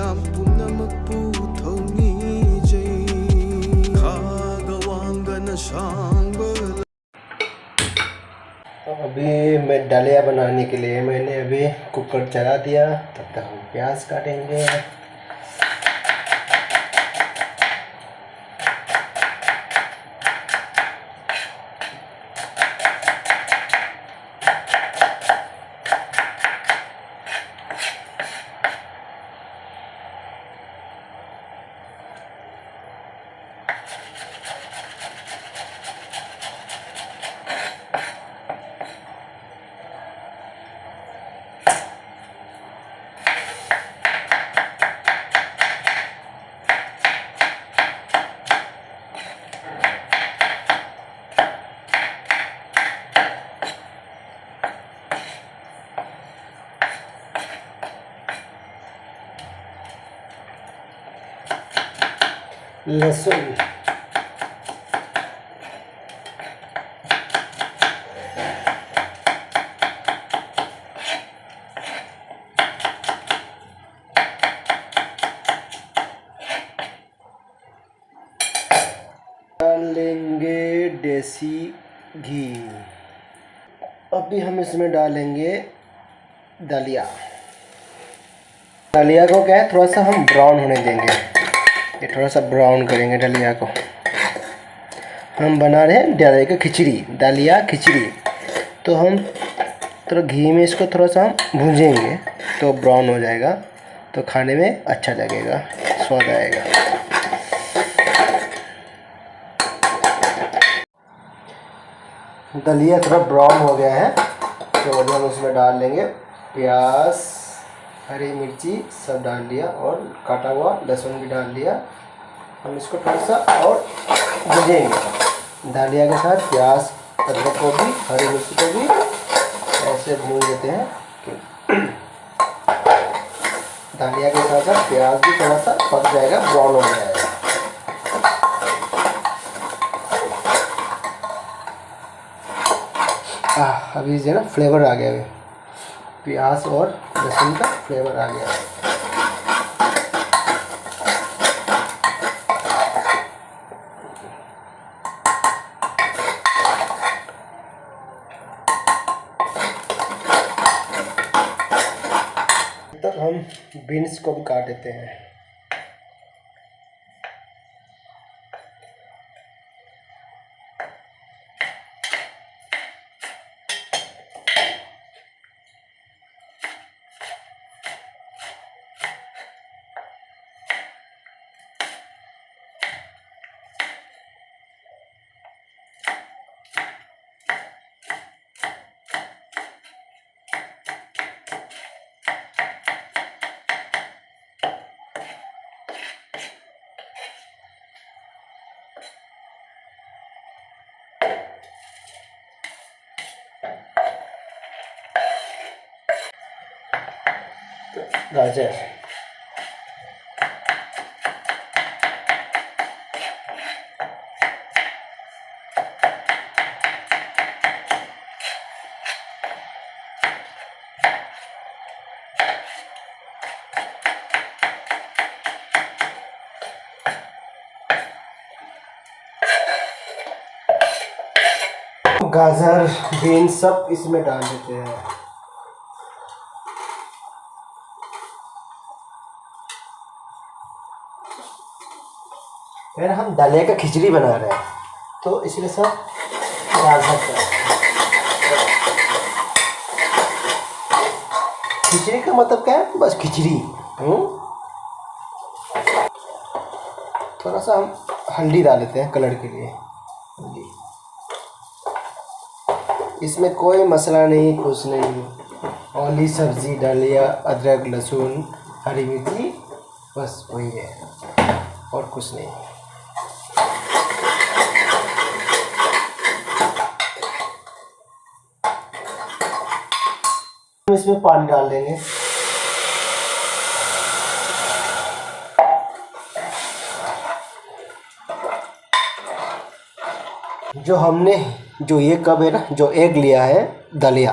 ꯃꯌꯥꯝ ꯄꯨꯝꯅꯃꯛꯄꯨ ꯊꯧꯅꯤꯖꯩ ꯈꯥꯒ ꯋꯥꯡꯒꯅ ꯁꯥꯡꯕ। अभी मैं दलिया बनाने के लिए मैंने अभी कुकर चला दिया। तब तक हम प्याज काटेंगे। लहसुन, डाल लेंगे देसी घी। अभी हम इसमें डालेंगे दलिया। दलिया को क्या है, थोड़ा सा हम ब्राउन होने देंगे। ये थोड़ा सा ब्राउन करेंगे दलिया को। हम बना रहे हैं दलिया की खिचड़ी, दलिया खिचड़ी। तो हम थोड़ा घी में इसको थोड़ा सा भूंजेंगे तो ब्राउन हो जाएगा, तो खाने में अच्छा लगेगा, स्वाद आएगा। दलिया थोड़ा ब्राउन हो गया है तो अभी हम उसमें डाल लेंगे प्याज, हरी मिर्ची सब डाल लिया और काटा हुआ लहसुन भी डाल लिया। हम इसको थोड़ा सा और भूनेंगे दलिया के साथ। प्याज, अदरक को भी, हरी मिर्ची को भी ऐसे भून देते हैं कि दलिया के साथ साथ प्याज भी थोड़ा सा पक जाएगा, ब्राउन हो जाएगा। अभी जो है ना फ्लेवर आ गया, अभी प्याज और लहसुन का फ्लेवर आ गया। तब हम बीन्स को भी काट देते हैं। गाजर, गाजर, बीन्स सब इसमें डाल देते हैं। फिर हम दलिया का खिचड़ी बना रहे हैं तो इसलिए सब डाल सकते हैं। खिचड़ी का मतलब क्या है, बस खिचड़ी। थोड़ा सा हम हल्दी डाल देते हैं कलर के लिए। हल्दी, इसमें कोई मसाला नहीं, कुछ नहीं, ओनली सब्जी, दलिया, अदरक, लहसुन, हरी मिर्ची, बस वही है और कुछ नहीं। हम इसमें पानी डाल देंगे। जो ये कप है ना, जो एग लिया है दलिया,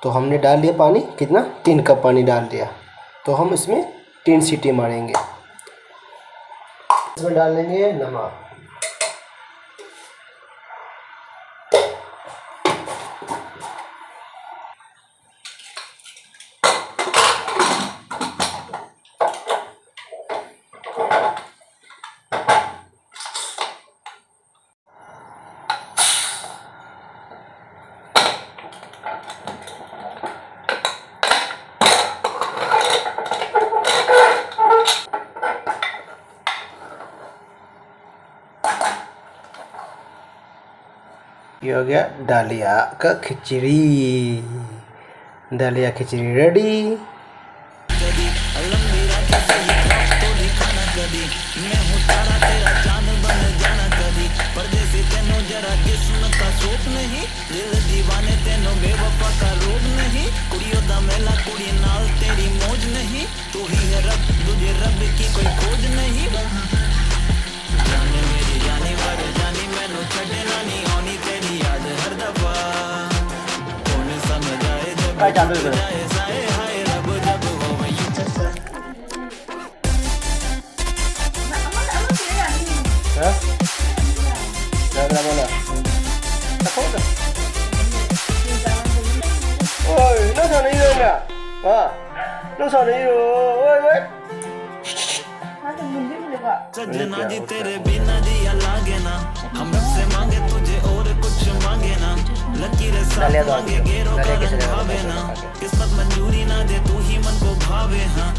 तो हमने डाल दिया पानी, कितना 3 कप पानी डाल दिया। तो हम इसमें 3 सीटी मारेंगे। इसमें डालेंगे नमक, ये हो गया दालिया का खिचड़ी। दालिया खिचड़ी रेडी। काय चालू है इधर? हाँ? क्या बोला? ओए, नौ सौ नहीं होगा? हाँ, 600 नहीं हो? ओए ओए। सजना जी तेरे बिना दिया लागे ना, हम रब से मांगे तुझे और कुछ मांगे ना, लकीरें साथ मांगे गेरों का रंग भावे ना, किस्मत मंजूरी ना दे तू ही मन को भावे। हाँ